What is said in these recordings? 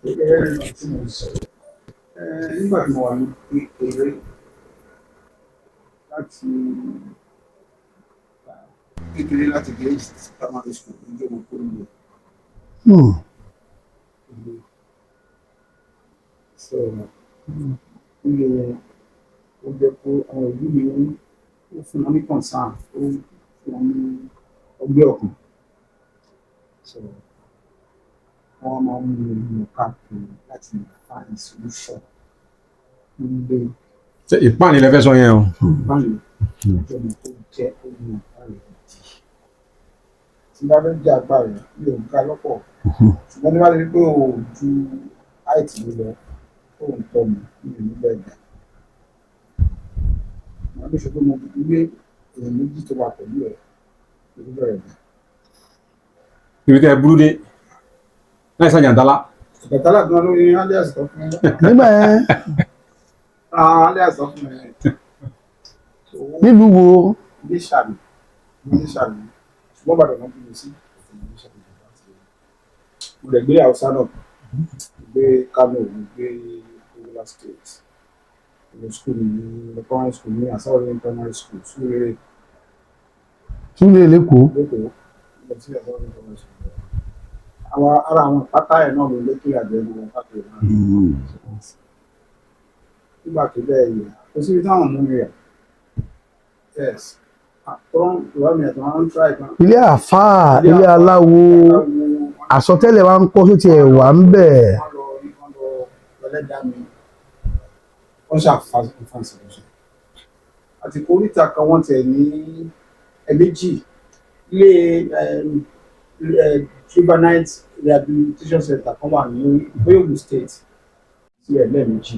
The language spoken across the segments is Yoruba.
Gẹ́gẹ́ tí mo sọ, nígbà tí mo wà ní kékeré láti gbé primary school ní ìjọba kúrò ní ìlú. So, ilé yẹn ó jẹ́ kó àwọn ìlú mi ó fún wọn ní concern, ó fún wọn ní ọgbẹ́ ọkàn. So, wọ́n máa ń mú ìlú káàkiri láti find solution. Ìpáàní lẹ fẹ́ sọ yẹn o. Ìpáàní ìjọba tó jẹ́ omi ìpáàní gidi. Tí bá fẹ́ jẹ́ àgbà rẹ̀ mi ò ká lọ́pọ̀. Ṣùgbọ́n ní wá lè rí pé o ju àìtì mi lọ tó ń tọ́ mi ní ìlú bẹ́ẹ̀. Màá bí ṣe pé mo gbé èèyàn méjì tó wà pẹ̀lú ẹ̀ ìlú bẹ̀rẹ̀ bẹ̀. Ibi tẹ́ ẹ burú dé láì sá Ajantala. Ajantala gan ló ní alias tó fún mi. Nígbà yẹn. Alias tó fún mi. Nílùú wo? Ilé ṣàmì. Ṣùgbọ́n bàdàn náà fi mi sí. Mo lè gbé Hausa náà, gbé Kano, gbé Yola State. Mo school ní primary school ní Asawari primary school, Súlérè. Súlérè lẹ́kọ̀ọ́. Lẹ́kọ̀ọ́, lọ sí Asawari primary school. Ara àwọn pátá ẹ̀ náà ló lékè àjẹmọ́ wọn káàkiri náà. Nígbà tó bẹ́ẹ̀ yẹ, kò síbi táwọn mú mi rẹ̀. Yes. Ilé àfáà, ilé aláwo, àsọtẹ́lẹ̀ wa ń pọ̀ tó tiẹ̀ wà ń bẹ̀. Wọ́n ṣàfàṣẹ. Àti kórìíta kan wọ́n tẹ̀ ní ẹ̀mẹ́jì ilé Juvenile Rehabilitation Center kan wà ní Oyo State sí ẹ̀lẹ́mẹ́jì.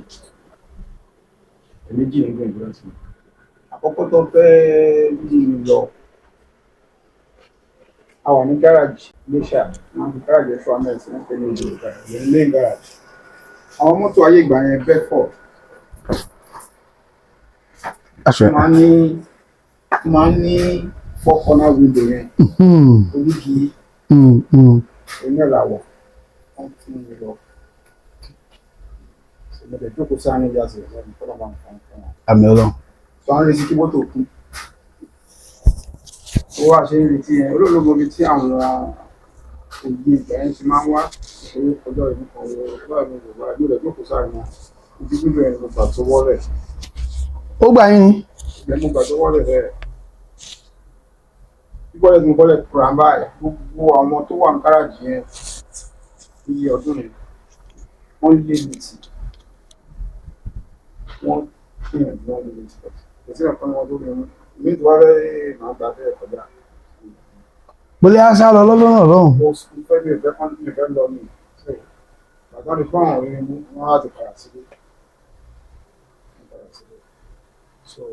Ẹ̀mẹ́jì ní gbẹ̀ngàn tí àkọ́kọ́ tó fẹ́ bí mi lọ àwọn ní gáràjì Iléṣà wọn fi gáràjì ẹ̀fọ́ amẹ́sì wọn pé ní ìlú gáràjì ilé gáràjì àwọn mọ́tò ayé ìgbà yẹn Bedford máa ń ní 4 corner window yẹn orígi onílàwọ̀ wọn fún mi lọ ìgbẹ̀dẹ̀ jókòó sáà ní ìyá sí ìlú ìfọlọ́mọ nǹkan fún wọn. Àmì Ọlọ́run. Wọ́n retí kí mọ́tò kú. Ó wà ṣe ń retí yẹn olóògbé mi tí àwọn òbí ìgbà yẹn ti máa ń wá ìṣòro ọjọ́ ìlú kan wọ ọgbà mi kò bá ìlú rẹ̀ jókòó sáré wọn. Ibi gbígbẹ̀ yẹn mo gbà tó wọ́lẹ̀. Ó gbà yín ni. Ìgbẹ́ mo gbà tó wọ́lẹ̀ bẹ́ẹ̀. Bíbọ́lẹ̀ tí mo bọ́lẹ̀ kúrò àbá ẹ̀ gbogbo àwọn tó wà ní gáràjì yẹn iye ọdún yẹn wọ́n lé mi tì. Wọ́n gbìyànjú wọn lé mi tì. Kòsí ọ̀kan wọn tó bí wọn ní ìtura rẹ̀ máa gbà fẹ́ kọjá. Bólé á sá lọ lọ́lọ́run lọ́hùn. Mo fẹ́ bí ìfẹ́ kan ní ìfẹ́ lọ ní ìfẹ́. Bàbá mi fún àwọn orin mú wọn láti padà sílé. So, ó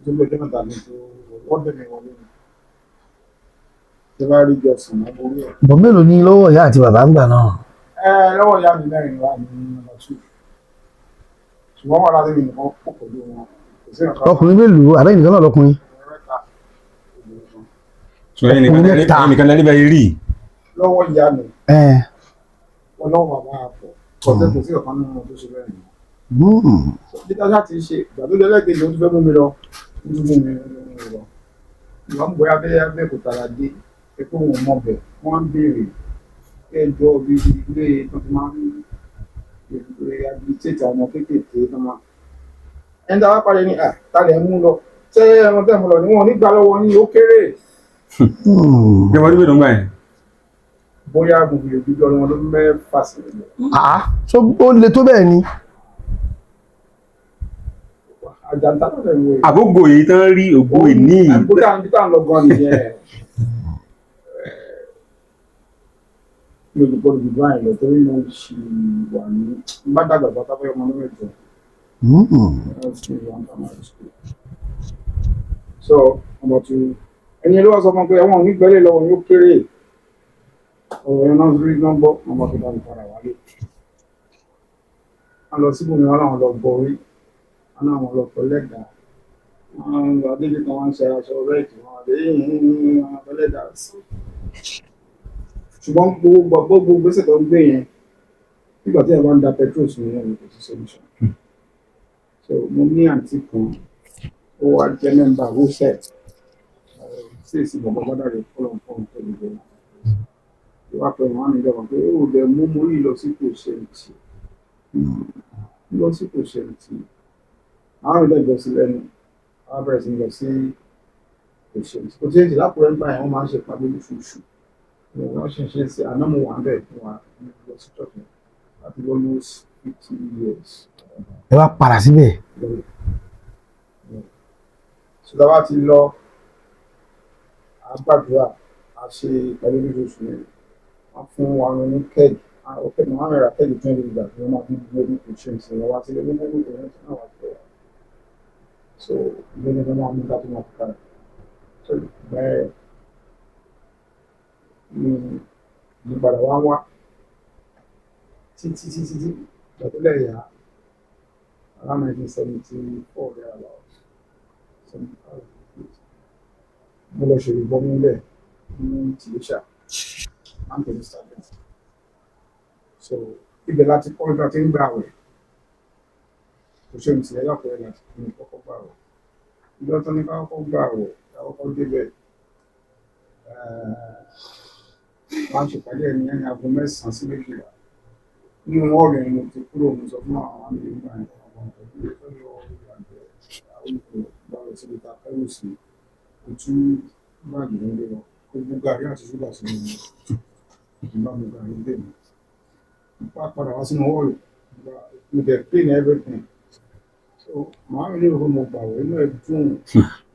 lè jẹ́ mẹ́ta ní tó wọ́n dẹ̀ mi wọlé mi. Ṣé bá rí jọ sùn náà borí ẹ̀? Bọ̀ mélòó ní lọ́wọ́ ìyá àti bàbá ń gbà náà? Lọ́wọ́ ìyá mi mẹ́rin wà ní nọ́mbà 2. Ṣùgbọ́n wọ́n láti mi nìkan pọ̀ pẹ̀lú wọn. Ọkùnrin mélòó àbẹ́ nìkan náà lọkùnrin. So ẹnìkan lẹ́ni bẹ́ẹ̀ rí. Lọ́wọ́ ìyá mi. Wọ́n lọ́wọ́ bàbá àpọ̀. Kọ̀ọ̀tẹ́ kò sí ọ̀kan nínú tó ṣe bẹ́ẹ̀ ni. Títà láti ṣe ìgbà tó lẹ́lẹ́kejì ó ti fẹ́ mú mi lọ. Ìwà ń bóyá bẹ́ẹ̀ kò tara dé. Ẹ pé wọn mọ̀ bẹ̀. Wọ́n ń béèrè. Ẹjọ́ bí ilé tó ti máa ń rehabilitate àwọn kéékèèké tó máa. Ẹni tá a wá parí ní tálẹ̀ mú lọ tẹ́ ẹran tẹ́ mú lọ ní wọn nígbà lọ́wọ́ yín ó kéré. Bí wọ́n ní bẹ́ẹ̀ ló ń gbà yẹn. Bóyá gbogbo ìgbìjọ wọn ló mẹ́fà sí i. So ó le tó bẹ́ẹ̀ ni. Ajantala lè wo. Àgógò yìí tán rí ògbó ìní. Àgbótá ń lọ gan nìyẹn. Mi ò lè gbọ́dọ̀ gbogbo àyìn lọ torí mo ṣì wà ní bá dàgbà bá tábẹ́ ọmọ lọ́wọ́ ìjọ. So ọmọ tí ẹni ló wá sọ fún pé àwọn onígbẹ́lẹ̀ lọ́wọ́ yóò kéré ọ̀rọ̀ náà rí nọ́mbọ́ ọmọ tó bá ń fara wálé. Wọ́n lọ síbò mi wọ́n láwọn lọ bọ orí wọ́n láwọn lọ pọ̀ lẹ́gbàá wọ́n lọ adébí kan wọ́n ń ṣe aṣọ rẹ́ẹ̀kì wọn àdé yìí wọn pẹ̀lẹ́dà sí. Ṣùgbọ́n gbogbo gbèsè tó ń gbé yẹn nígbà tí ẹ bá ń da petrol sínú náà kò sí solution. So mo ní àǹtí kan ó wá jẹ́ mẹ́mbà wọ́sẹ̀ sí èsì Bàbà Obadare fọlọ́nfọ́n tó lè jẹ́ ìwà pẹ̀lú wọn ní ìjọba pé ó lè mú mo yìí lọ sí kò ṣẹ̀ǹtì lọ sí kò ṣẹ̀ǹtì àwọn ìlú ẹ̀jọ̀ sí lẹ́nu àwọn bẹ̀rẹ̀ sí lọ sí kò ṣẹ̀ǹtì kò ṣẹ̀ǹtì lápòrẹ́ nígbà yẹn wọ́n máa ń ṣe pàdé lóṣooṣù wọ́n ṣe ṣe sí àná mo wà ń bẹ̀ fún wa lọ sí church láti almost 50 years. ẹ wá padà síbẹ̀. ṣùgbọ́n wá ti lọ àgbàdúrà àṣe pẹ̀lú lóṣooṣù yẹn wọ́n fún wa ní kẹ́ẹ̀dì ọ̀pẹ̀ ní wọ́n rà kẹ́ẹ̀dì 20 litre tí wọ́n máa fi gbé ní kò ṣe ìṣẹ̀lẹ̀ wá sílé ní mẹ́rin ìrìn tí wọ́n wà sí ẹ̀ so ilé ní wọ́n máa mú ká tó máa fi kára so bẹ́ẹ̀ ni ìpadà wá wá títí ìgbàdúrà yà around 1974 there about 75 mo lọ ṣe ìbọn nílẹ̀ ní tìlẹ́ṣà máa ń tẹ̀lé started so ibẹ̀ láti kọ́ nígbà tí ń gbà wẹ̀ kò ṣe ìtìlẹ́ yàtọ̀ ẹ̀ láti ní kọ́kọ́ gbà wẹ̀ ìjọ tó ní káwọ́kọ́ gbà wẹ̀ káwọ́kọ́ débẹ̀ máa ń ṣèpàdé ẹni ẹni aago 9 sí 12 nínú ọ̀rẹ́ ẹni ti kúrò mo sọ fún àwọn àmì ìgbà yẹn àwọn ọ̀dọ́ tó lọ ìgbàgbẹ́ àwọn olùkọ́ lọ síbi tá a fẹ́ lò sí ojú báàgì nílé wọn kó gbó gàrí àti ṣúgà sínú ìgbà mo gàrí dé mi nípa padà wá sínú ọ̀rọ̀ mo dẹ̀ clean everything so màá rí lérò pé mo gbàwẹ̀ inú ẹ̀ dùn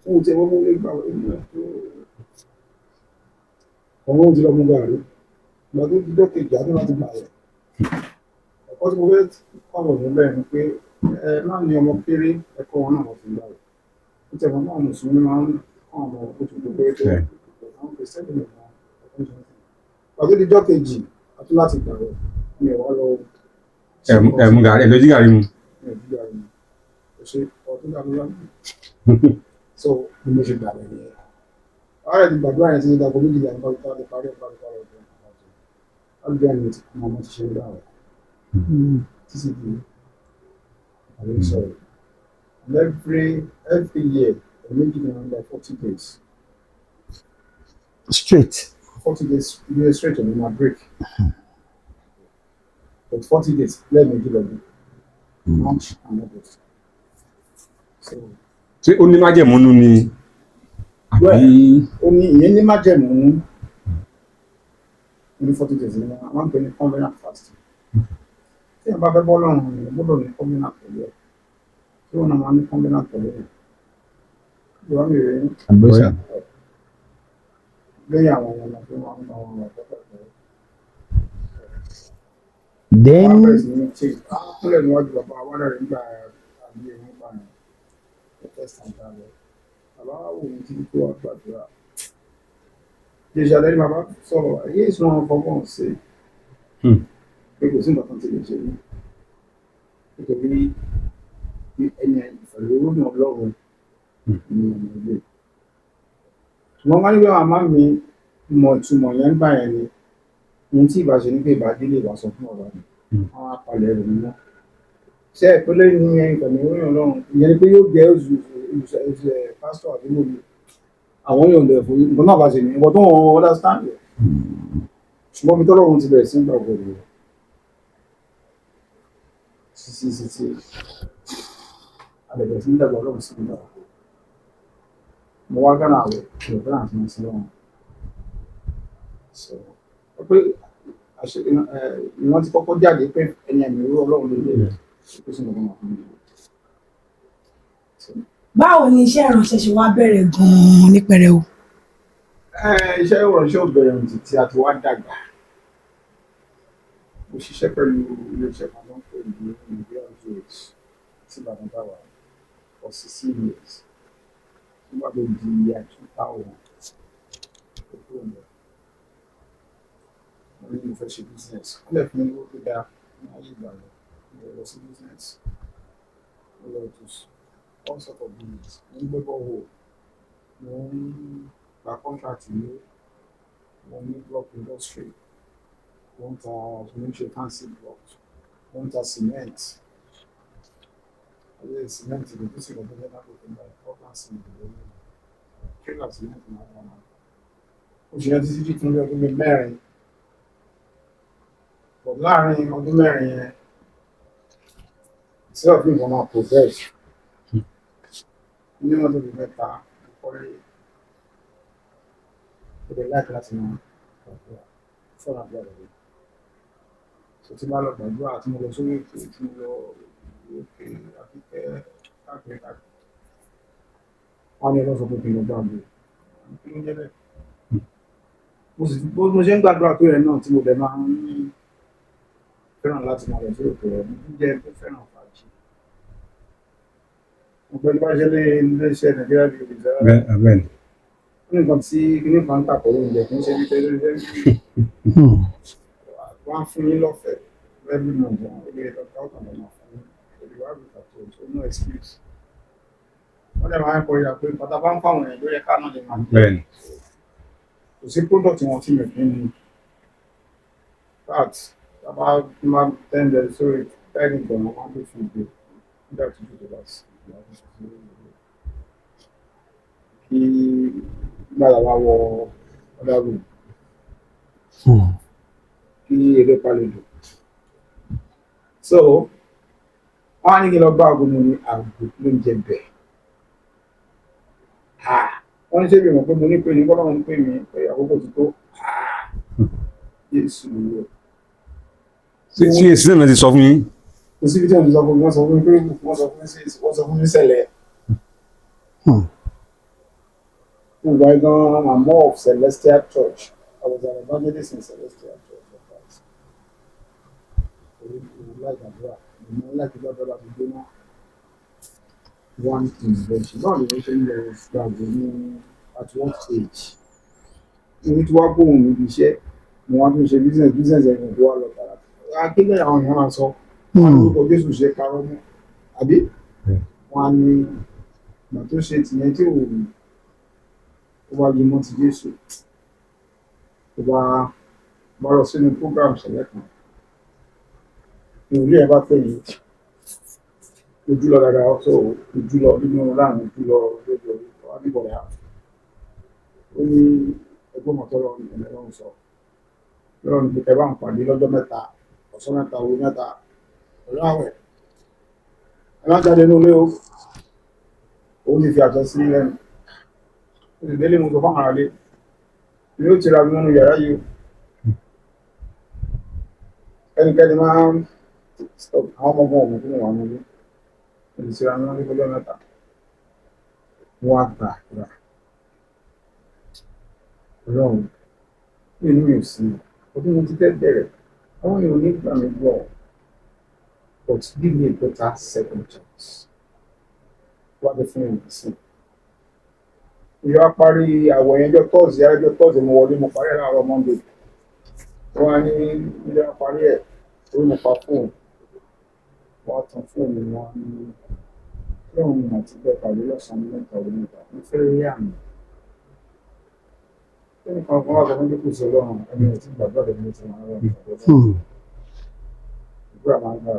fún ti ẹ̀wọ́n mo lè gbàwẹ̀ inú ẹ̀ dùn ọ̀rọ̀ ó ti lọ mo gàrí ìgbà tó ti dọ́kejì àti láti gbàwẹ̀ ẹ̀kọ́ tí mo fẹ́ kọ̀wọ̀ níbẹ̀ ni pé ẹ má ní ọmọ kéré ẹ̀kọ́ wọn náà wọ́n fi gbàwẹ̀ ó tẹ̀ wọ́n náà mùsùlùmí máa ń kọ́ ọmọ ojú gbogbo ètò àwọn kìrìsìtẹ́nì nìkan ọdún ìjọ kejì àti láti gbàwẹ̀ ní ẹ̀wọ́ lọ ẹ̀mú gàrí ẹ̀lọ́jí gàrí mu. kò ṣe ọdún dàbí lọ́nà so bí mo ṣe gbàwẹ̀ ni ọ̀rẹ́ ti gbàdúrà yẹn ti ní dàgbò méjìlá nípa ìta lè parí ọ̀pá ìta ọ̀dún ọdún ẹni tí mo mọ̀ ti ṣe ń gbàwẹ̀ títí di àwọn ìṣòro and every year méjì ní wọn gba 40 days. straight. 40 days ilé straight on my break. But 40 days lẹ́ẹ̀mejì lọ́dún. March and August. So. ṣé ó ní májẹ̀mú nú ni àbí. ó ní ìyẹn ní májẹ̀mú ní 40 days ní wọ́n ń pè ní covenant fasting. tí ẹ bá fẹ́ bọ́ lọ́rùn ni gbọ́dọ̀ ní covenant pẹ̀lú ẹ̀ tí wọ́n náà máa ní covenant pẹ̀lú ẹ̀. ìwà mi rèé lẹ́yìn àwọn ọmọ tó wà ń bá wọn lọ pẹ́pẹ́ then kúlẹ̀ níwájú Bàbà Obadare nígbà àbí ẹ̀wọ̀n nígbà yẹn Ajantala lọ bàbá wò ní títí tó wà gbàdúrà jèjì alẹ́ ní bàbá sọ̀rọ̀ ayé ìsúná wọn fọwọ́n ṣe pé kò sí nǹkan kan tí lè ṣe ní nítorí ẹni ìfẹ̀lẹ́rúnà Ọlọ́run ní ọmọ ilé ṣùgbọ́n wọ́n ní pé màmá mi mọ̀ ìtumọ̀ yẹn gbà yẹn ni ohun tí ìbá ṣe ní pé ìbádé lè wá sọ fún ọ̀rọ̀ mi àwọn apalẹ̀ rẹ̀ mímọ́ ṣé ìpínlẹ̀ ní ìfẹ̀lẹ́rúnà Ọlọ́run ìyẹn ni pé yóò jẹ́ olùsẹ̀ pásítọ̀ àdúgbò mi àwọn yóò lè fún nǹkan náà bá ṣe ní ìwọ̀n tó wọ́n understand rẹ̀ ṣùgbọ́n mi tọ́lọ́run ti bẹ̀rẹ̀ sí ń gbàgbọ́ rẹ̀ sí àbẹ̀bẹ̀ sí ń dàgbà Ọlọ́run sí ń gbàgbọ́ mo wá gánà àwẹ̀ ìrọ̀lẹ́ àti mọ̀ sí lọ́wọ́ so pé ìwọ̀n ti kọ́kọ́ jáde pé ẹni ẹ̀mí irú Ọlọ́run ló lè rẹ̀ kó sì nǹkan máa fún mi. Báwo ni iṣẹ́ ìránṣẹ́ ṣe wá bẹ̀rẹ̀ gan-an ní pẹrẹu? Iṣẹ́ ìránṣẹ́ ò bẹ̀rẹ̀ ní tí a ti wá dàgbà. Mo ṣiṣẹ́ pẹ̀lú ilé-iṣẹ́ kan tó ń pè ní Wolii tí Ìbàdàn bá wà for 16 years. Nígbà tó di year 2000, mo ní mo fẹ́ ṣe business. Wọ́n lè fún mi lówó tó dáa ní ayé Ìbàdàn. Mo lọ sí business. Mo lọ to all sort of business. Mo ń gbé bọ́ọ̀wọ̀. Mo ń gba contract ní mo ní block industry. Wọ́n ta oníṣẹ́ fancy blocks. wọ́n ń ta cement ilé cement ìlú tó sì lọ́dún lẹ́nà tó ń bá ọ̀pá cement lórí kílà cement máa ń wà. Ó ṣe yẹn títí fún ọdún bíi mẹ́rin. But láàárín ọdún mẹ́rin yẹn tí ọ̀gbìn wọn máa progress ní ọdún bíi mẹ́ta kọ́lé ó lè láti láti máa gbàdúrà fún àdúrà rẹ̀. So tí bá lọ gbàdúrà tí mo lọ sórí ètò tí mo lọ òkè àfikẹ́ káàkiri káàkiri wọn ní ọlọ́sọ pé kí n lọ gbàgbé kí ló ń jẹ́ bẹ́ẹ̀. Mo ṣe ń gbàdúrà tó yẹ náà tí mo dẹ̀ máa ń fẹ́ràn láti máa lọ sí òkè rẹ̀ mo jẹ́ tó fẹ́ràn fàájì. Mo pẹ́ nípa ṣe ilé iṣẹ́ Nàìjíríà bí olùdíje bẹ́ẹ̀ nǹkan tí kíní kan ń tàkọ́ oúnjẹ kì í ṣe bí tẹ́lẹ̀ lẹ́yìn wọ́n á fún yín lọ́fẹ̀ẹ́ lẹ́bí náà jẹun ó lè lọ káwọ́ kan lọ́nà fún yín olùwádìí pàtó tó no excuse. Wọ́n dẹ̀ máa ń kọ́ ìyá pé pátá bá ń fáwọn èèyàn ló yẹ ká náà lè máa jẹ́ kò sí product wọn tí mi fi ń ní that bàbá máa tẹ́ndẹ̀ sórí tẹ́ẹ̀nì gan wọn ló fi gbé nígbà tó dúró láti kí gbàdá bá wọ ọ̀dà room kí eré palẹ̀ lò. So wọ́n á ní kí n lọ bá àgbo ní àgbo ló ń jẹ bẹ́ẹ̀. Wọ́n ní ṣé bí mo pé mo ní pé ní bọ́lá wọn ń pè mí pé àkókò ti tó. Jésù ló. sí èsì náà ti sọ fún yín. Kò síbi tí wọ́n ti sọ fún mi wọ́n sọ fún mi pé wọ́n sọ fún mi ṣẹlẹ̀. Ìgbà gan I'm more of Celestial Church. I was an evangelist in Celestial Church of Christ. Like àdúrà mo láti gbàdúrà láti gbé náà one thing bẹ́ẹ̀ náà ni wọ́n ṣe ń lọ gbàgbé ní at what age. Ní tí wàá gbóhùn níbi iṣẹ́ mo wá tún ṣe business ẹ̀yìn tó wà lọ tààrà. Akéde àwọn èèyàn máa sọ wọn ní orúkọ Jésù ṣe karọ́ mọ́ àbí wọn á ní ìgbà tó ṣe tìyẹn tí ó bá yí mọ́ ti Jésù tó bá lọ sínú program ṣẹlẹ̀ kan ìwúlẹ̀ ẹ̀ bá pè yín ojú lọ dáadáa ọ̀sọ̀ ojú lọ nínú láàrin ojú lọ lójú ọ̀rọ̀ níbọ̀dá ó ní ẹgbọ́n mọ̀tọ́rọ̀ ìrìnlẹ̀ sọ lọ́rọ̀ ní pípẹ́ bá ń pàdé lọ́jọ́ mẹ́ta ọ̀sán mẹ́ta owó mẹ́ta pẹ̀lú àwẹ̀ ẹ má jáde ní olé ó ní fi àṣẹ sí lẹ́nu ó sì délé mo sọ fáwọn aráalé ni ó ti ra mi nínú yàrá yìí ẹnikẹ́ni máa ń àwọn ọmọ ọmọ fún wọn ní ìṣẹ́ra ní wọ́n ní ọjọ́ mẹ́ta wọ́n á gbà rà ọlọ́run nínú mi ò sí ọdún mo ti fẹ́ bẹ̀rẹ̀ àwọn èèyàn ní ìgbà mi gbọ́ but give me a better second chance wọ́n á dé fún ìrìn sí ìyá parí àwọ̀ yẹn ọjọ́ tọ́ọ̀sì mo wọlé mo parí ẹ̀ láàárọ̀ Monday wọ́n á ní ilé parí ẹ̀ orí mo pa fóònù wọ́n á tan fóònù wọn ní lóun àti bẹ́ẹ̀ pàdé lọ́sàn-án mẹ́ta orí mẹ́ta mo fẹ́ rí àmì lẹ́nu kan wá sọ fún dípò sí ọlọ́run ẹni ẹ̀ tí gbàgbọ́ rẹ̀ ní ti máa rọ̀ ìgbà máa ń gbà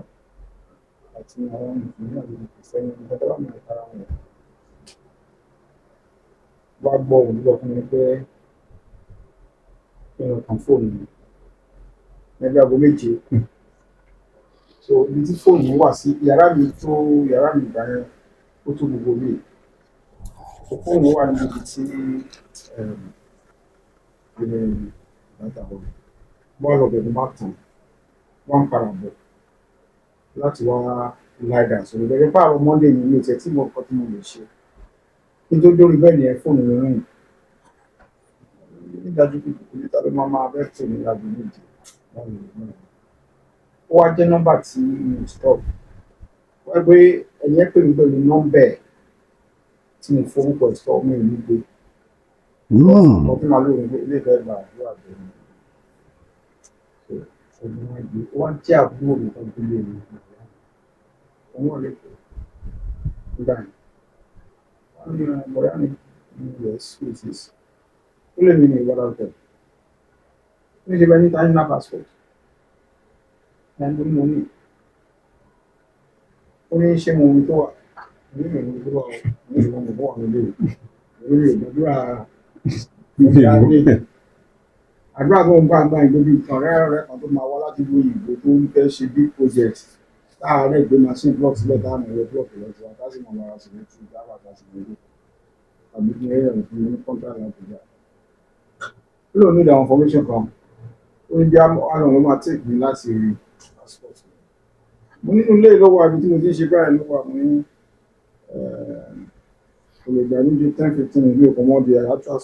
àti àwọn ìpínlẹ̀ àti ìpínlẹ̀ ìjọba wà ní ìtara wọn wá gbọ́ òwúrọ̀ fún mi pé kí n kan fóònù mi lẹ́gbẹ́ aago méje so ibi tí fóònù wà sí yàrá mi ìgbà yẹn ó tó gbogbo mi fóònù wà níbi tí bọ́ọ̀lù ọ̀bẹ̀dùn bá tàn wọ́n ń padà bọ̀ láti wá láìdá sọ̀rọ̀ gẹ́gẹ́ pààrọ̀ Monday yìí ní ìtẹ́ tí mo kọ́ tí mo lè ṣe kí n tó dórí bẹ́ẹ̀ ni ẹ fóònù mi rìn nígbàjú pé kòkòrò ló máa bẹ́ẹ̀ tó ní ìlàjì méjì ó wá jẹ́ nọ́mbà tí mo stop wọ́n gbé ẹ̀yẹ́ pè mí pẹ̀lú nọ́mbà ẹ̀ tí mo forúkọ stop mi ò ní gbé ọdún máa lóore ilé ìfẹ́ gbà àdúrà bẹ̀rẹ̀ wọ́n jẹ́ àbúrò mi kan tó lé mi òun ò lè pè nígbà yẹn wọ́n ní ọ̀rẹ́ mi ní us spaces ó lè mi ní ìwádà tẹ̀ ní ṣe bẹ́ẹ̀ ní time na passport ẹ̀ ń bọ́ mo ní ó ní ṣé mo tó wà ní ìlú tó wà ní ìlú mo bọ̀ wà nílé ìlú ìgbàdúrà àdúrà tó ń bá ń bá ìlú bíi ọ̀rẹ́ rẹ̀ kan tó máa wá láti ìlú òyìnbó tó ń fẹ́ ṣe big project láàárẹ̀ ìgbé machine block sílẹ̀ táwọn ẹ̀rọ block lọ sí wa táṣì máa wára sí létí ìdáwà táṣì lórí tàbí ní ẹ̀rọ ìfún ní contract láti gbà. ó lò ní ìdáwọn formation kan ó ní bí àwọn ọmọ máa take mi láti rí passport. mo nínú ilé ìlọ́wọ́ àbí tí mo ti ń ṣe báyìí lọ́wọ́ àmọ́ ní kò lè gbà níbi 10-15 ìlú òkòmọ́dé àyàtọ̀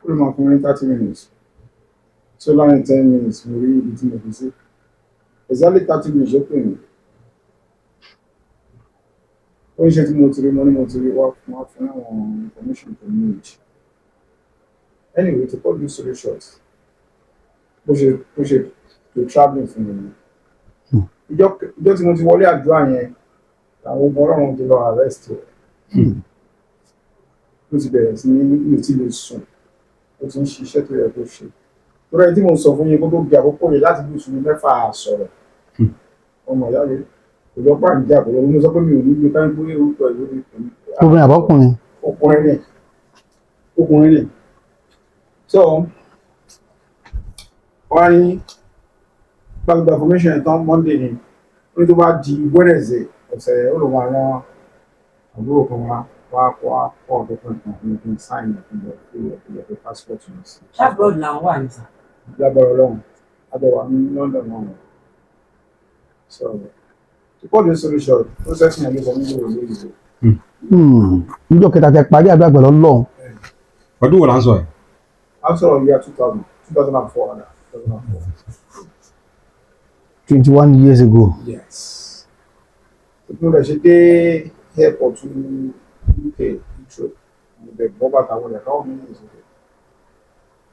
ó lè máa fún mi 30 minutes. So láàrin 10 minutes mo rí ibi tí mo fi sí exactly 30 minutes ó pè mí ó ń ṣe tí mo ti rí mo ní mo ti rí wá fún àwọn information to need anyway to cut this story short bó ṣe to travelling fún mi ìjọ tí mo ti wọlé àdúrà yẹn àwọn ogun ọlọ́run ti lọ arrest ẹ̀ ló ti bẹ̀rẹ̀ sí ní mi tí lè sùn ó ti ń ṣiṣẹ́ tó yẹ kó ṣe. Lórí ẹni tí mo sọ fún yín kó tó di àkókò yìí láti bí oṣù mẹ́fà sọ̀rọ̀ ọmọ ìyá rẹ̀ kò lọ pàdé ìjà kò lọ mo sọ pé mi ò ní gbé káyọ̀ pé orúkọ ìlú ni obìnrin àbọ́kùnrin. ọkùnrin ni so wọ́n ní gbàgbà formation ẹ̀tàn Monday ni ó ní tó bá di Wednesday ọ̀sẹ̀ ó lò wọ́n àwọn àbúrò kan wá kọ́ ọ̀dọ́ kan ní sáìn ìpínlẹ̀ passport mi sí. abroad làwọn wà ní sà. lábẹ́rẹ́ ọlọ́run adọ̀wà ní London náà so to cut the story short process yẹn ló sọ nílò ìlú ìlú. níjọ́ kẹta tẹ parí àdúrà pẹ̀lú Ọlọ́run. ọdún wo là ń sọ ẹ. a sọ̀rọ̀ year 2004 21 years ago. yes. ìpínlẹ̀ rẹ̀ ṣe dé airport UK intro mo bẹ̀ bọ́ bàtà wọlé káwọn mi ní ìṣòro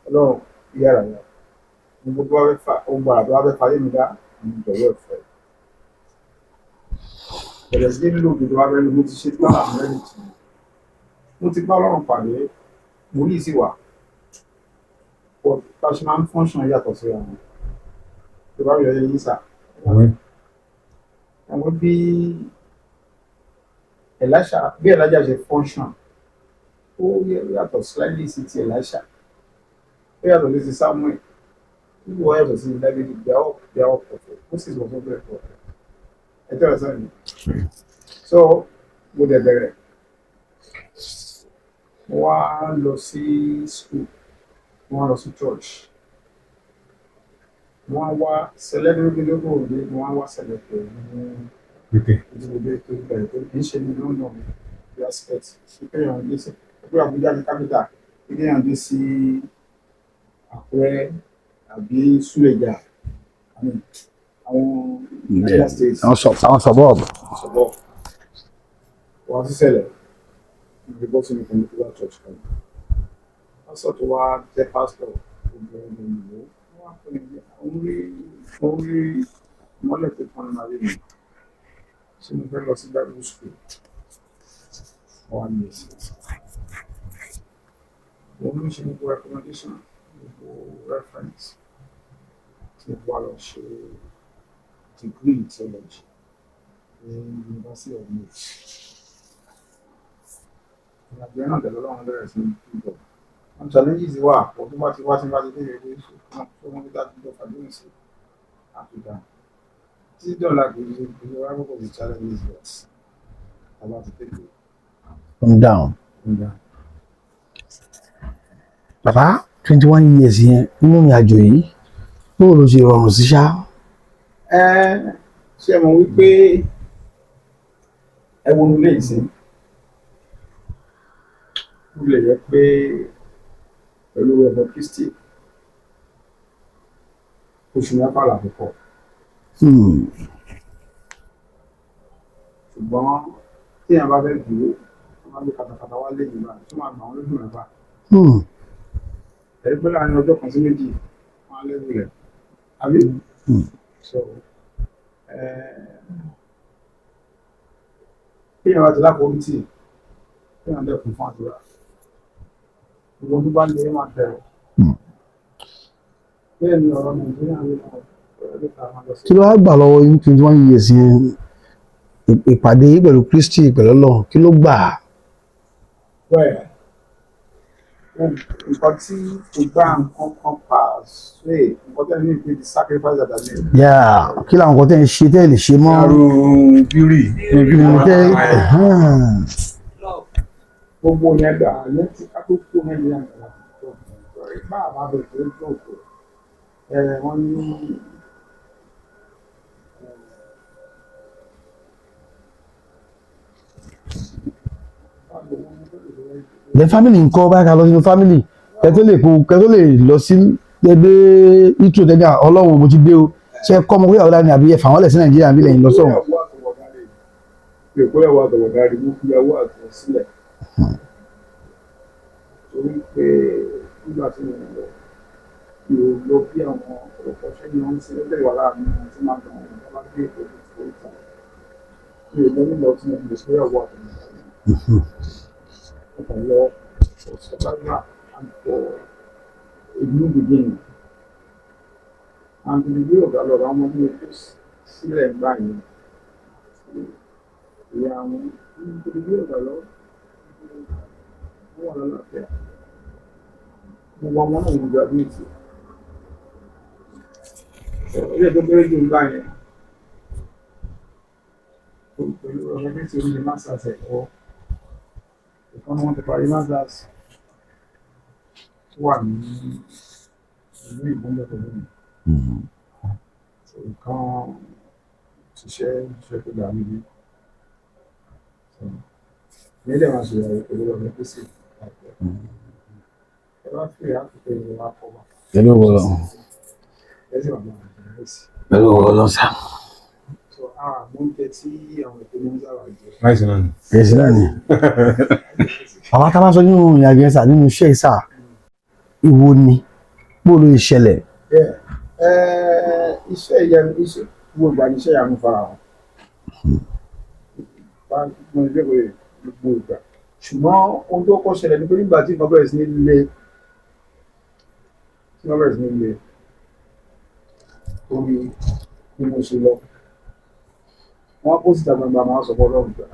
ọlọ́run yára yá ní gbogbo wa fẹ́ fà ó gbàrà tó wá fẹ́ fà yé mi dá ní ìjọ̀wọ́ ẹ̀fọ́ bẹ̀rẹ̀ sí nílò òdòdó wa bẹ́ẹ̀ ni mo ti ṣe tí báwa mẹ́rin tì mo ti bá ọlọ́run pàdé mo ní ìsì wà pọ̀ bá ṣe máa ń fọ́nṣàn yàtọ̀ sí àwọn tó bá yọ ẹyin sà àwọn bí Elijah ṣe fọ́nṣàn ó yàtọ̀ slightly sí ti Elisha ó yàtọ̀ sí ti Samuel wíwọ yàtọ̀ sí David they are all perfect Moses was not very perfect ẹjọ́ rẹ̀ sọ́yìn so mo dẹ̀ bẹ̀rẹ̀ mo wá lọ sí school mo wá lọ sí church mo wá wá celebrity lóko òde mo wá wá celebrity ní ìdílé tó bẹ̀rẹ̀ tó kì í ṣe ní London bí aspect ìpéyàn dé sí ìpéyàn Àbújá ní capital ìpéyàn dé sí Àkúrẹ́ àbí Súlẹ̀jà àwọn suburb. wọ́n ti ṣẹlẹ̀ ní bọ́ sínú community church kan wọ́n sọ tó wá jẹ́ pastor obìnrin ní ìlú wọ́n fún mi àwọn rí mọ́lẹ̀ tó pọn ní ayé mi ṣé mo fẹ́ lọ sí Bible school wọ́n á ní èsì wọ́n ló ṣe gbogbo recommendation gbogbo reference tí wọ́n lọ ṣe degree in theology in University of Leeds. Ìrìnàjò náà tẹ̀lé ọlọ́run bẹ̀rẹ̀ sí ìjọ. Wọ́n challenges wà pọ̀ tó bá ti wá sí láti léèrè pé tó wọ́n ní dájú ìjọ fàdúrà sí Áfíríkà. Títí dọ̀la kì í ṣe ìjọ wá gbogbo the challenges but about to take it. Calm down. Bàbá 21 years yẹn nínú ìrìnàjò yìí bó ló ṣe rọrùn sí ṣá. Ṣé mo wí pé ẹ wo ilé ìsìn ó lè yẹ pé pẹ̀lú ọ̀dọ̀ Kristi oṣù mẹ́fà làkọ́kọ́ ṣùgbọ́n tí èèyàn bá fẹ́ dúró wọ́n máa ń gbé katakata wá lé ìgbà tó máa gbà wọ́n lójú mẹ́fà ẹ̀rí pé láàrin ọjọ́ kan sí méjì wọ́n á lẹ́rù rẹ̀ àbí so bí èèyàn bá ti lápò orí tì bí èèyàn dẹ́kun fún àdúrà gbogbo tó bá lè máa bẹ̀rẹ̀ bẹ́ẹ̀ ni ọ̀rọ̀ Nàìjíríà ń lọ kí ló wá gbà lọ́wọ́ yín 21 years yẹn ìpàdé yìí pẹ̀lú Kristi pẹ̀lú Ọlọ́run kí ló gbà á? Bẹ́ẹ̀ nǹkan tí kò gbá nǹkan kan pa ṣe nǹkan tẹ́ ní ìpín the sacrifice that I made. yà kí làwọn nǹkan tẹ́ ń ṣe tẹ́ lè ṣe mọ́. Yàrá bírì. Gbogbo yẹn gbà yẹn tí ká tó kó Nàìjíríà nígbà tó bá àbá bẹ̀rẹ̀ tó tó wọ́n ní. the family ńkọ́ báyìí ká lọ sínú family kẹ́ tó lè lọ sí ẹgbẹ́ ìtò tẹ́gbà Ọlọ́run mo ti dé o ṣe kọ́ ọmọ kúrò àwòrán ni àbí ẹ̀fà wọn lẹ̀ sí Nàìjíríà bí lẹ́yìn lọ sọ̀rọ̀. Ìpínlẹ̀ àtọ̀wọ̀dáre mú fi yàwó àtọ̀ sílẹ̀ torí pé nígbà tí mo lọ yóò lọ bí àwọn ọ̀pọ̀ ṣẹ́yìn wọn sí ẹgbẹ́ ìwà láàrin wọn tí máa gbọ̀n wọn bá gbé ètò ìfowópamọ́ yóò lọ nílọ tí mo lè sọ́yàwó àtọ̀wọ̀dáre. For survival and for a new beginning. And the beginning of the Lord, I'm going to see them by me. Yeah, the beginning of the Lord, I want to love there. I want to graduate. So, yeah, the very good guy. So, I'm going to the master say, oh. Ìkan wọn ti parí masters wà ní ìlú ìgbóngbò pẹ̀lú mi. Ìkan ṣiṣẹ́ tó dà níbi. Nílẹ̀ máa ṣe ìyàwó pẹ̀lú ọ̀rẹ́ pèsè láìpẹ́. Ẹ bá fi àkókò ìwé wa kọ́ wa. pẹ̀lú ọlọ pẹ̀lú ọlọ sá. Mo ń tẹ tí àwọn ìpínlẹ̀ ń sábà jẹ. Láìsí náà ni. èsì náà ni àwọn tá a bá sọ nínú ìrìnàjò ẹ̀sà nínú iṣẹ́ ìsà ìwo ni bóòlù ìṣẹ̀lẹ̀. Iṣẹ́ ìyanu iṣẹ́ gbogbo ìgbà ni iṣẹ́ ìyanu fara hàn. Mo ń gbé gbogbo ìgbà ṣùgbọ́n ohun tó kọ́ ṣẹlẹ̀ ni pé nígbà tí nǹkan bẹ̀rẹ̀ sí ní le orí bí mo ṣe lọ wọ́n kó síta gbangba máa sọ fọ́ lọ́rùn pé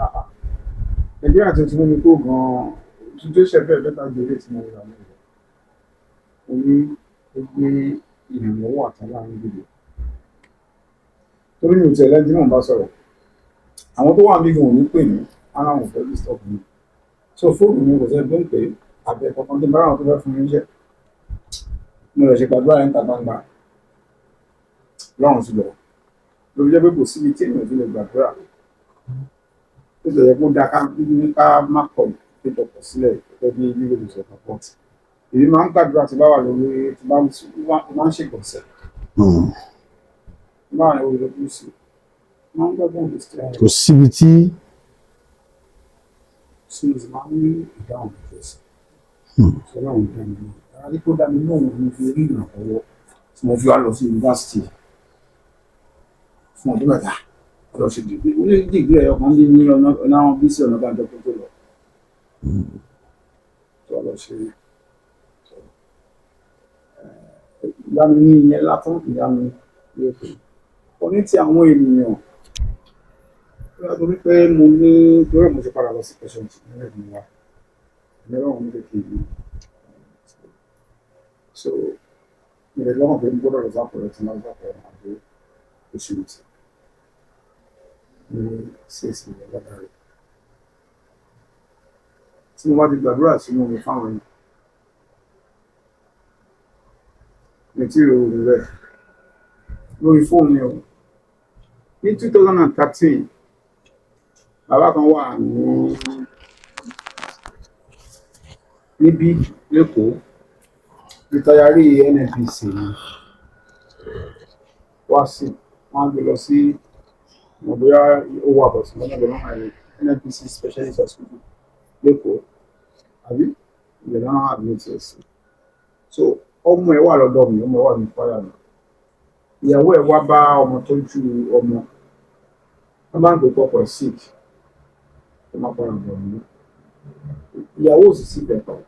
Nàìjíríà tó ti mú mi kó gan-an tuntun ṣe bẹ́ẹ̀ bẹ́ẹ̀ tàbí ilé tí mo rà mí lọ. Mo ní ó gbé ìrànlọ́wọ́ àtàlà ń gbèdè. Torí mi ò tẹ̀lé ẹni tí mò ń bá sọ̀rọ̀. Àwọn tó wà níbi gan-an ò ní pè mí, ara wọn ò fẹ́ bí stop mi. So fóònù mi kò sẹ́ gbé pé àbẹ̀ kankan tí bára àwọn tó fẹ́ fún mi jẹ́. Mo lè ṣe gbàdúrà yẹn ta gbangba. Lọ́run sí lọ. Lórí jẹ́ pé kò síbi tí èèyàn ti lè gbàdúrà. Ó sì yẹ kó dá ká má kọ̀ péjọpọ̀ sílẹ̀ gẹ́gẹ́ bí lílo ìṣẹ̀lẹ̀ pọ̀. Èmi máa ń gbàdúrà tí bá wà lórí tí bá ń ṣègbọ̀nsẹ̀. Tí bá wà lórí lójú sí máa ń gbàdúrà ní sílẹ̀. kò síbi tí. Since máa ń ní ìdáhùn ìfẹsẹ̀. Ṣọlá òun dá mi náà. Àrí tó dá mi náà mo fi rí ìrànlọ́wọ́ tí mo fi wá lọ sí yunifásitì fún ọdún mẹ́ta. Lọ ṣe dìgbì ní dìgbì ẹ̀yọ kan ní ọ̀nà bí sí ọ̀nà bá jọ tó lọ. Tó lọ ṣe ìyanu ní ìyẹn látún ìyanu ní ètò. Ó ní ti àwọn ènìyàn. Torí pé mo ní torí mo ti padà lọ sí patient nílẹ̀ mi wá. Ìmọ̀ràn òun lè fi ìlú. So, ìrẹ̀ lọ́wọ́ pé gbọ́dọ̀ lọ sápẹ̀rẹ̀ tí máa sápẹ̀rẹ̀ àbí oṣù tí. Ní CSC Obadare. Tí mo bá ti gbàdúrà sínú omi fáwọn èèyàn. Mi tí ìrò òun rẹ̀ lórí fóònù mi o. Ní 2013, bàbá kan wà níbí lẹ́kọ̀ọ́, rìtáyárì NNPC ni. Wá sí, wọ́n á gbé lọ sí bóyá owó àbọ̀sí lọ́nà lọ́nà NNPC specialist hospital lẹ́kọ̀ọ́ àbí ìgbẹ̀lẹ́ náà admit ẹ̀ sí. So ọmọ ẹ̀ wà lọ́dọ̀ mi, ọmọ ẹ̀ wà ní fáyà mi. Ìyàwó ẹ̀ wá bá ọmọ tó ju ọmọ. Wọ́n bá ń gbé pọ̀pọ̀ sick. Ó máa padà bọ̀ mí. Ìyàwó ò sì sí pẹ̀pọ̀.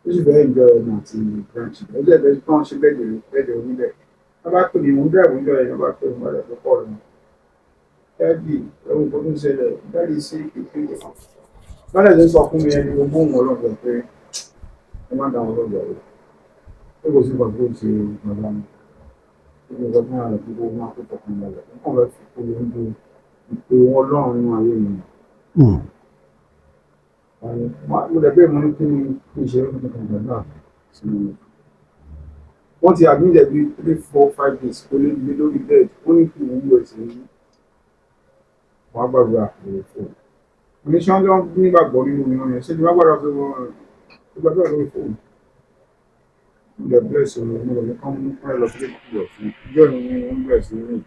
Ó sì fẹ́ enjoy ọmọ àti branch. Ọjọ́ ìbẹ̀rẹ̀ tí wọ́n ṣe bẹ́ẹ̀dẹ̀ oníbẹ̀. Wọ́n bá pè mí, mo ń dẹ̀rù ń jọ ẹ̀, wọ́n bá pè mí wọ́n lẹ̀ tó pọ̀ lọ́nà. Daddy, ẹ̀wọ̀n kan tó ń ṣẹlẹ̀, Daddy ṣe kékeré. Bọ́lá ti sọ fún mi ẹni gbogbo òun ọlọ́gbọ̀n pé ẹ má dáhùn ọlọ́gbọ̀n rẹ̀. Ó kò sí ìgbà tó ṣe bàbá mi. Ó ní ọjọ́ náà rẹ̀ gbogbo máa kó tọkàn lọ́wọ́. Wọ́n kàn fẹ́ fi kó lóńdó ìpè wọn ọlọ́run nínú ayé mi. Mo dẹ̀ bẹ́ẹ̀ mo ní kí n ṣe é fún ọkàn náà. Wọ́n ti admit bí 3, 4, 5 days kó lé mi lórí bed. Ó ní kí n wúwo ẹ̀sìn ní wọ́n á gbàgbọ́ àpòrò fóònù. Oníṣẹ́ wọn ló ń gbàgbọ́ nínú mi wọn yẹn. Ṣé ti wá gbàgbọ́ fún wọn? Ó gbàgbọ́ lórí fóònù. Mo dẹ̀ bless ọ̀rọ̀ mo lọ ní kán mú fún ẹ lọ sí ìpìlẹ̀ fún. Ìjọ ìrìn ni wọ́n bẹ̀rẹ̀ sí rìn.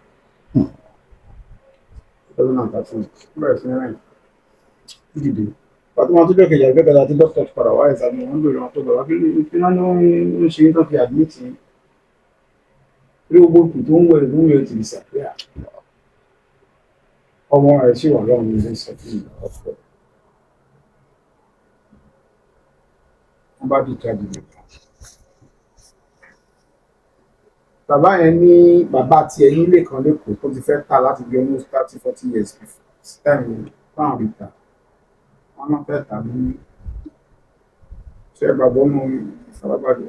2013 bẹ̀rẹ̀ sí rìn. Dídìde. Pàtó wọn tó jẹ́ kejì àgbẹ̀kẹ̀ta tí dókítà ti padà wá ẹ̀sà ni wọ́n ń bèrè wọn tó bẹ̀rẹ̀ wá kí iná ló ń ṣe tó fi admit rí gbogbo òkú tó ń wẹ̀ ti disappear. Ọmọ rẹ̀ sì wà lọ́run ní ilé ìsọ̀tún ọ̀pọ̀. Wọ́n bá dìjà dìde. Bàbá yẹn ní bàbá tiẹ̀ nílé kan lẹ́kọ̀ọ́ tó ti fẹ́ tà láti bí almost 30, 40 years before. Fáwọn ìta. Wọ́n náà fẹ́ tà ní ṣe gbàgbọ́ mọ́ ìfọlábàdì.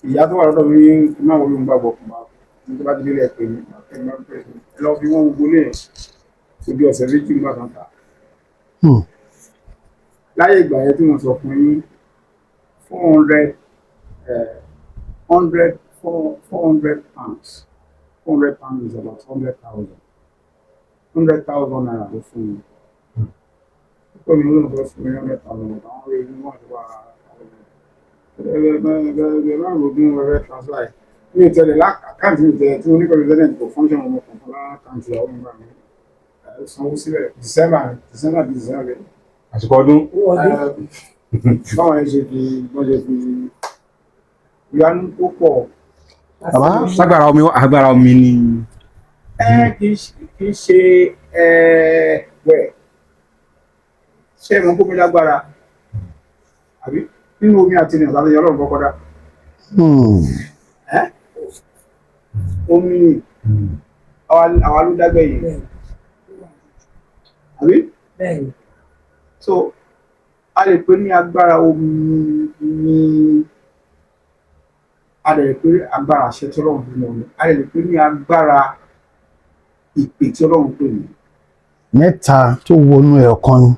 Ìyá tó wà lọ́dọ̀ mi kí máa wọlé ń gbàgbọ́ fún wa. Ní tó bá ti délé ẹ̀pẹ́ mi, ẹ lọ fi wọ́n gbogbo lé ẹ̀ tó bí ọ̀sẹ̀ méjì ń bá kan tà. Láyé ìgbà yẹn tí wọ́n sọ fún yín 400 pounds. 400 pounds is about 100,000. 100,000 naira ló fún mi. Ó ní olóòtú tó fún mi 100,000 àwọn ọ̀rẹ́ inú wọn ti wá ẹgbẹ́ rògùn rẹ̀ transfer. Mi ò tẹ̀lé lákàntì mi tẹ̀lé tí mo ní pẹ̀lú president kò function ọmọ kankan lákàntì àwọn ọmọ mi. Sanwó sílẹ̀ December. Àsìkò ọdún. Báwọn ẹ ṣe fi wọ́n ṣe fi ìyanu tó pọ̀. Bàbá agbára omi ni. Kì í ṣe wẹ̀. Ṣé ìmọ̀ kó mi lágbára? Àbí nínú omi àti ènìyàn láti yọ ọlọ́run kọ́kọ́ dá. Omi àwa ló dágbẹ́ yìí. Àbí? So a lè pè ní agbára omi ní a lè pè ní agbára àṣẹ tí ọlọ́run fún mi. A lè pè ní agbára ìpè tí ọlọ́run pè mí. Mẹ́ta tó wọnú ẹ̀ ọ̀kan ni.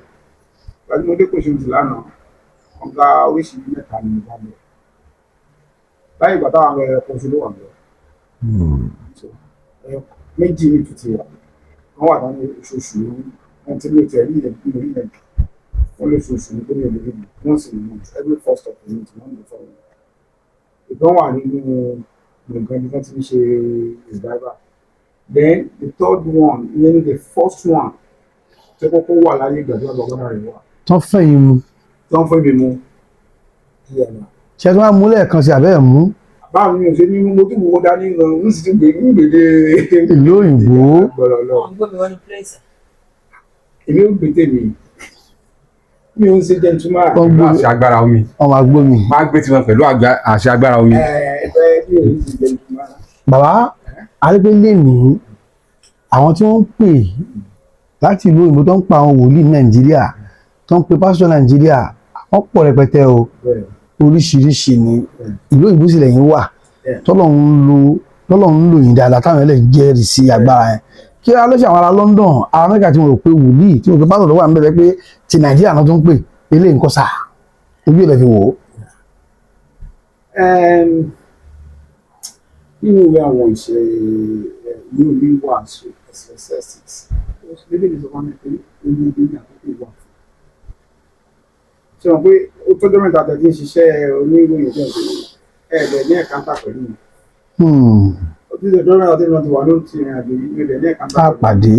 Gbajúmọ̀dé kò ṣe oṣù lánàá ọ̀gá oríṣiríṣi mẹ́ta ni mo bá lọ. Láyé ìgbà táwọn ọmọ ẹ̀kọ́ ṣe ló wà lọ. Méjì ní tuntun wà. Wọ́n wà láwọn oṣooṣù wọn tí mo tẹ̀ rí ilẹ̀ bí orí ẹ̀. Wọ́n lè oṣooṣù ní pé ní olórí mi. Wọ́n sì ní every first of the month wọ́n lè fọwọ́. Ìgbọ́n wà nínú nǹkan ibi tí wọ́n ti ń ṣe ìdábà. Then the third one, ìyẹn the first one, tí kọ́kọ́ wà láyé ìgbà tí wọ́n bá rẹ̀ wá. Tán fẹ̀yìn mu. Tán fẹ́ mi mu. Ṣé tí wọ́n á mú lẹ́ẹ̀kan sí abẹ́ ẹ̀ mú? Báwo ni o ṣe ní mo tún wo dání gan n sì tún gbé ní gbèdé. Ìlú òyìnbó. Èmi ò gbé tèmi. Mi ò ń ṣe gentleman. Àṣẹ agbára omi. Ọmọ agbómi. Máa gbé tiwọn pẹ̀lú àṣẹ agbára omi. Ẹgbẹ́ mi ò ń ṣe gentleman. Bàbá arígbélé ní àwọn tí wọ́n ń pè láti ìlú òyìnbó tó ń pa àwọn wòlíì Nàìjíríà tó ń pe pásítọ̀ Nàìjíríà wọ́n pọ̀ rẹpẹtẹ o oríṣiríṣi ni ìlú òyìnbó sì lẹ́yìn wà tọ́lọ́run ń lò yín dáadáa táwọn ẹlẹ́yìn jẹ́rìí sí agbára yẹn kí á ló ṣe àwọn ará London ará Amẹ́ríkà tí mo rò pé wòlíì tí mo pe pásítọ̀ tó wà níbẹ̀ pé ti Nàìjíríà náà tó ń pè eléyìí nǹkan sà ojú ilẹ̀ fi wò ó. Nínú ìwé àwọn ìṣe ìlú mi wà sí SSS bíbélì sọ fún mi pé olú ìdí ní àkókò wà. Ṣé wọn pé ó tọ́jọ́ mẹ́ta tẹ̀lé ṣiṣẹ́ oníròyìn tó ń ṣe ẹ̀ẹ́dẹ̀ ní ẹ̀ka ń tà pẹ̀lú mi. Ó ti ṣe tọ́jọ́ mẹ́ta tẹ̀lé wọn ti wà lórí ti ìrìn àjò yìí ẹ̀ẹ́dẹ̀ ní ẹ̀ka ń tà pẹ̀lú mi. Àpàdé.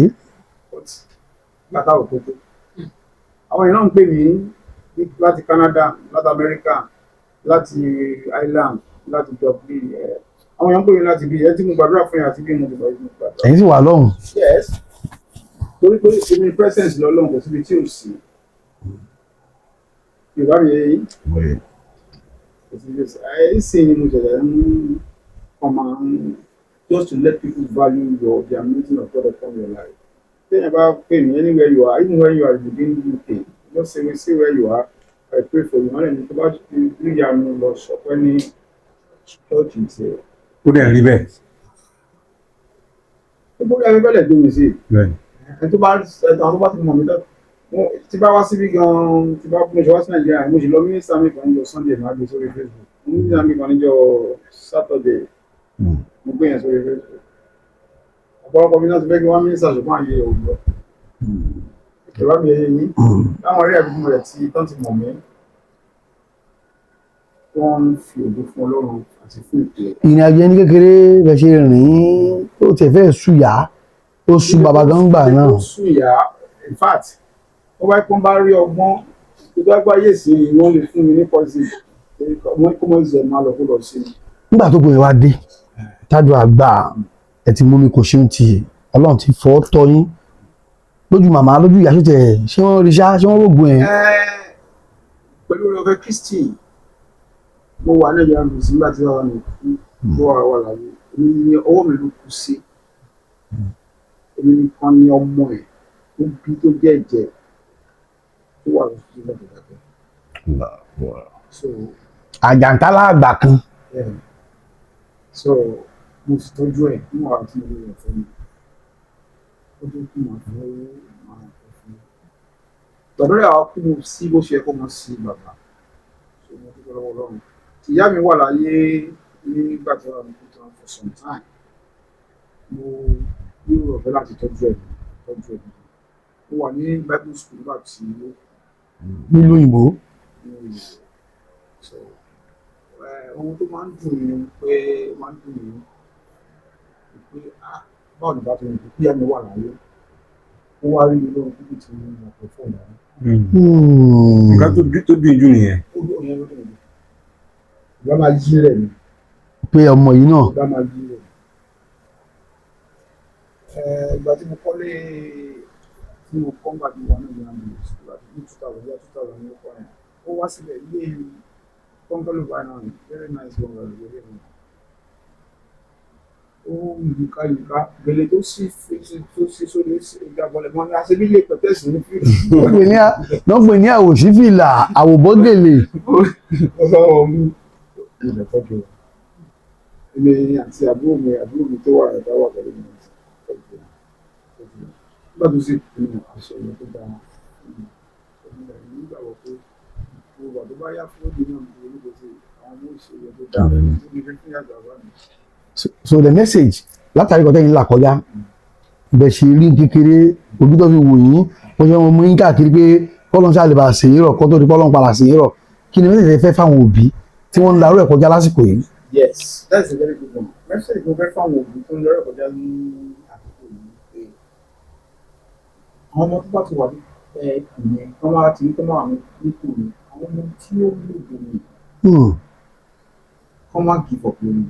Bàtà òkòtò. Àwọn èèyàn ń pè mí láti Canada, láti America, láti Ireland, láti Dublin. Àwọn èèyàn ń pè mí láti bí ẹ tí mo gbàdúrà fún yín àti bí mo ti gbàdúrà. Ẹ̀yin sì wà lọ́hùn. Yes. Torí pé èmi presence lọ́lọ́run kò síbi tí ò sí. Yorùbá mi yẹ yín. Sì ni mo ṣẹ̀ṣẹ̀ ń ọmọ just to let people value the anointing of God upon your life. téèyàn bá pè mí anywhere you are, even when you are within UK, just say where you are, I pray for you. Wọ́n lè ní tó bá rí ìyanu lọ sọpẹ́ ní church ìṣe. Ó dẹ̀ rí bẹ́ẹ̀. Ó bóyá ẹgbẹ́ bẹ́ẹ̀ gbé mi sí. Bẹ́ẹ̀ni. Ẹni tó bá ti mọ̀ mí dọ́. Tí bá wá síbí gan-an, tí bá mo ṣe wá sí Nàìjíríà, mo sì lọ mínísítà mi kan níjọ́ Sunday máa gbé sórí Facebook. Mo ní mínísítà mi kan níjọ́ Saturday, mo gbé yẹn sórí Facebook. Ọ̀pọ̀lọpọ̀ mi náà ti fẹ́ kí wọ́n mínísítà ṣùgbọ́n àyè òwúrọ̀. Ìjọba mi yẹ yín, láwọn eré àbíkú rẹ̀ tí tán ti mọ̀ mí, wọ́n ń fi ògo fún Ọlọ́run àti fún ìpè. ìrìn àjò ẹni kékeré bẹ ṣe rìn ó tẹ̀ fẹ́ sùyà ó sú bàbá gan gbà náà. Ó sùn ìyá, in fact, wọ́n bá pọ́n bá rí ọgbọ́n tó bá gbáyé sí i, wọ́n lè fún mi ní pọ́sì. Wọ́n kó mọ́ ìṣẹ̀ máa lọ kó lọ sí i. nígbà tó gbòòrò wá dé tájú àgbà ẹ ti mú mi kò ṣeun tì Ọlọ́run ti fọ́ tọ́ yín lójú màmá lójú ìyá ṣe ṣé wọ́n rí ṣá ṣé wọ́n rògùn ẹ̀. Pẹ̀lú ọ̀fẹ́ Kristi, mo wà ní ìyá mi sígbà tí wọ́n wà láyé. Èmi ni ọwọ́ mi ló kù sí. Èmi nìkan ni ọmọ ẹ̀ tó bí tó jẹ́ ẹ̀jẹ̀ tó wà lóṣù tó lọ́dọ̀. So, Ajantala àgbà kan. so mo sì tọ́jú ẹ̀ nínú àwọn tí mo lè rẹ̀ fún mi. Ó tó kí màá fún owó máa fẹ́ fún mi. Tọ̀dọ̀ rẹ̀ àwọn kú mo sí bó ṣe kọ́ mọ́ sí bàbá. So mo dúpẹ́ lọ́wọ́ Ọlọ́run. Ìyá mi wà láyé nígbà tí wọ́n kú tán for some time. Mo ní ọ̀fẹ́ láti tọ́jú ẹ̀. Mo wà ní Bible school nígbà tí nílùú òyìnbó. So ohun tó máa ń dùn mí pé báwo ni bá tó ń bí ìyá mi wà láyé. Ó wá rí mi lóhun kíkì tí mo mọ̀ pé fóònù rẹ̀. Nǹkan tó dùn jù nìyẹn. Ó dùn yẹn lóde òde. Ìgbà máa yí rẹ̀ ni. pé ọmọ yìí náà. Ìgbà máa yí rẹ̀. Ìgbà tí mo kọ́lé tí mo kọ́ nígbà tí mo wà ní ìlú àmì ìgbà tí mo 2000 ní ọkọ yẹn. Ó wá sílẹ̀ ilé bungalow by now, very nice bungalow. Ó yíká gèlè tó sí sórí ìgbàgbọ́lẹ̀ mọ́ ní aṣebí ilé pẹ̀tẹ́sì ní fíìlì. wọ́n pè ní àwòṣí fìlà àwòbọ́gèlè. Ó sọ wọn mú ilẹ̀ tọ́jú rẹ̀. Èmi àti àbúrò mi tó wà ẹ̀dá wà pẹ̀lú mi. Nígbà tó sì pinnu àṣẹ ìyẹn tó dáa. Nígbàgbọ́ pé gbogbo àti bá yá fún òdì náà ní olùgbèsè àwọn ọmọ ìṣòro tó dáa. Ó ní fẹ́ fún yàtọ̀ àbá mi. So the message látàrí kọ́tẹ́ yìí là kọjá bẹ̀ ṣe rí kékeré ojú tó fi wò yín wọ́n ṣe wọn mú yín káàkiri pé kọ́lọ́n ṣáà lè bá ṣèyí rọ̀ kọ́ tó di kọ́lọ́n padà ṣèyí rọ̀ kí ni mẹ́sẹ̀jì fẹ́ fáwọn òbí tí wọ́n ń larú ẹ̀ kọjá lásìkò yìí. Yes, that's a very good one. Mẹ́sẹ̀jì tó fẹ́ fáwọn òbí tó ń lọ́rọ̀ kọjá ní àkókò yìí pé àwọn ọmọ tó bá ti wà ní ìyẹn tó máa ti ní tó máa ní nípò ní àwọn ọmọ tí ó lè dùn ní kọ́ máa give up lórí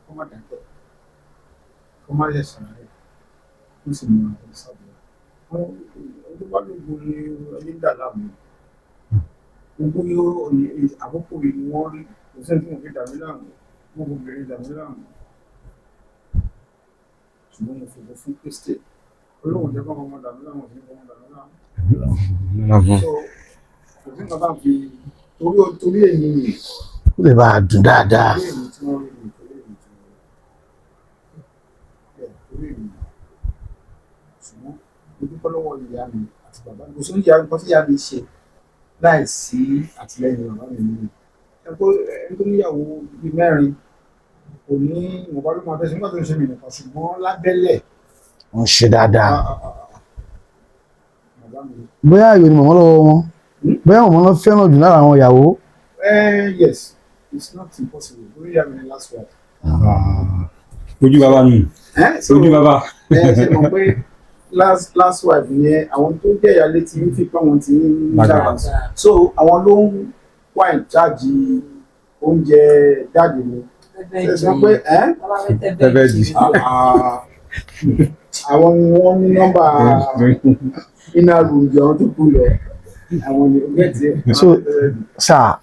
kọ́ máa dàgbẹ́ kọ́ máa yẹ sàárẹ̀ kó sì mú àwọn ìsàbẹ̀. Àwọn ọdún bá lóògùn ní ẹni dà láàmú gbogbo yóò àkókò yìí ni wọ́n rí kò sẹ́ni tí mo fi dàmí láàmú gbogbo obìnrin dàmí láàmú ṣùgbọ́n mo fògbó fún Kristi Ọlọ́run jẹ́ kọ́kọ́ ọmọ dàmí láàmú sí ọmọ dàmí láàmú. So kò sí nǹkan bá fi torí èyí ni ó lè bá a dùn dáadáa. torí èyí tí wọ́n rí ni torí èyí ṣùgbọ́n mo dúpẹ́ lọ́wọ́ ìyá mi àti bàbá mi kò sí ìyá nǹkan tí ìyá mi ṣe láìsí àtìlẹ́yìn bàbá mi nínú ẹni tó níyàwó bíi mẹ́rin kò ní ìwọ̀nba ló máa fẹ́ sí nígbà tó ń ṣe mí nìkan ṣùgbọ́n lábẹ́lẹ̀ wọ́n ṣe dáadáa. bàbá mi. bóyá ayò ni mọ̀mọ́ lọ́wọ́ wọn bóyá mọ̀mọ́ lọ́ fẹ́ràn jù lára àwọn ìyàwó. Yes, it's not impossible lórí ìyá mi ní last word. Ojú bàbá mi. Ojú bàbá. Ṣe mọ̀ pé last wife yẹn àwọn tó jẹ́ ìyálé tí ń fipá wọn ti ń dára so àwọn ló ń wà ní chájì oúnjẹ jáde ni ṣe pé àwọn ni wọ́n ní nọ́mbà iná rúùjọ tó kú lọ àwọn ni ó gẹ̀ẹ́tì ẹ̀. So sáà